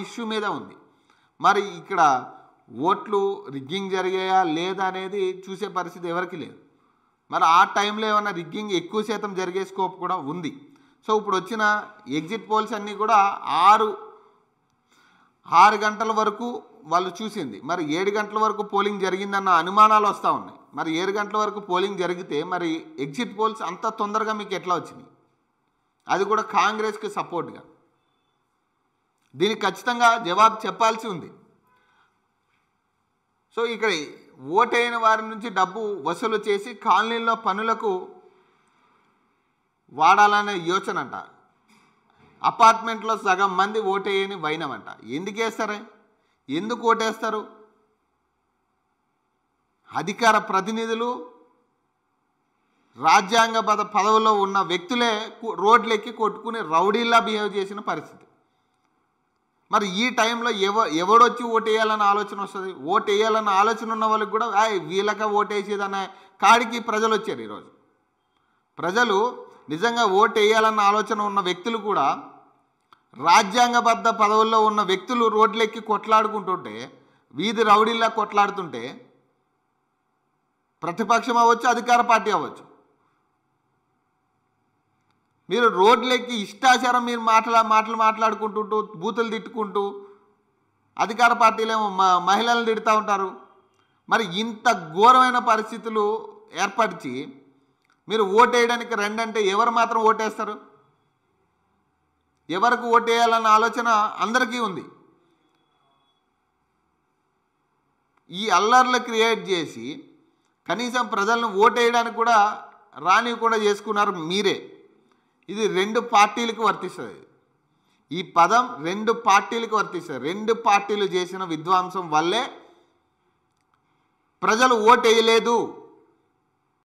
Issue మీద ఉంది. మరి ఇక్కడ ఓట్లు రిగ్గింగ్ జరిగాయా లేదా అనేది చూసే పరిస్థితి ఎవరికి లేదు. మరి ఆ టైంలో ఏమైనా రిగ్గింగ్ ఎక్కువ శాతం జరిగే స్కోప్ కూడా ఉంది. సో ఇప్పుడు వచ్చిన ఎగ్జిట్ పోల్స్ అన్నీ కూడా 6 గంటల వరకు వాళ్ళు చూసింది. మరి 7 గంటల వరకు పోలింగ్ జరిగిందన్న అనుమానాలు వస్తూ ఉన్నాయి. మరి 7 గంటల వరకు పోలింగ్ జరిగితే మరి ఎగ్జిట్ పోల్స్ అంత తొందరగా మీకు ఎట్లా వచ్చినాయి? అది కూడా కాంగ్రెస్కి సపోర్ట్గా. దీనికి ఖచ్చితంగా జవాబు చెప్పాల్సి ఉంది. సో ఇక్కడ ఓటైన వారి నుంచి డబ్బు వసూలు చేసి కాలనీల్లో పనులకు వాడాలనే యోచన అంట. అపార్ట్మెంట్లో సగం మంది ఓటేయని వైనమంట. ఎందుకు వేస్తారే? ఎందుకు ఓటేస్తారు? అధికార ప్రతినిధులు, రాజ్యాంగబద్ధ పదవుల్లో ఉన్న వ్యక్తులే రోడ్లెక్కి కొట్టుకుని రౌడీల్లా బిహేవ్ చేసిన పరిస్థితి. మరి ఈ టైంలో ఎవడొచ్చి ఓటేయాలన్న ఆలోచన వస్తుంది? ఓటేయాలన్న ఆలోచన ఉన్న వాళ్ళకి కూడా వీళ్ళక ఓటేసేదనే కాడికి ప్రజలు వచ్చారు. ఈరోజు ప్రజలు నిజంగా ఓటేయాలన్న ఆలోచన ఉన్న వ్యక్తులు కూడా రాజ్యాంగబద్ధ పదవుల్లో ఉన్న వ్యక్తులు రోడ్లెక్కి కొట్లాడుకుంటుంటే, వీధి రౌడీల్లా కొట్లాడుతుంటే, ప్రతిపక్షం అవ్వచ్చు, అధికార పార్టీ అవ్వచ్చు, మీరు రోడ్లెక్కి ఇష్టాచారం మీరు మాటలు మాట్లాడుకుంటుంటూ బూతులు తిట్టుకుంటూ అధికార పార్టీలేమో మహిళలను తిడుతూ ఉంటారు. మరి ఇంత ఘోరమైన పరిస్థితులు ఏర్పరిచి మీరు ఓటేయడానికి రండి అంటే ఎవరు మాత్రం ఓటేస్తారు? ఎవరికి ఓటేయాలన్న ఆలోచన అందరికీ ఉంది. ఈ అల్లర్లు క్రియేట్ చేసి కనీసం ప్రజలను ఓటేయడానికి కూడా రానివ్వకుండా చేసుకున్నారు మీరే. ఇది 2 పార్టీలకు వర్తిస్తుంది. ఈ పదం 2 పార్టీలకు వర్తిస్తుంది. 2 పార్టీలు చేసిన విధ్వంసం వల్లే ప్రజలు ఓటేయలేదు.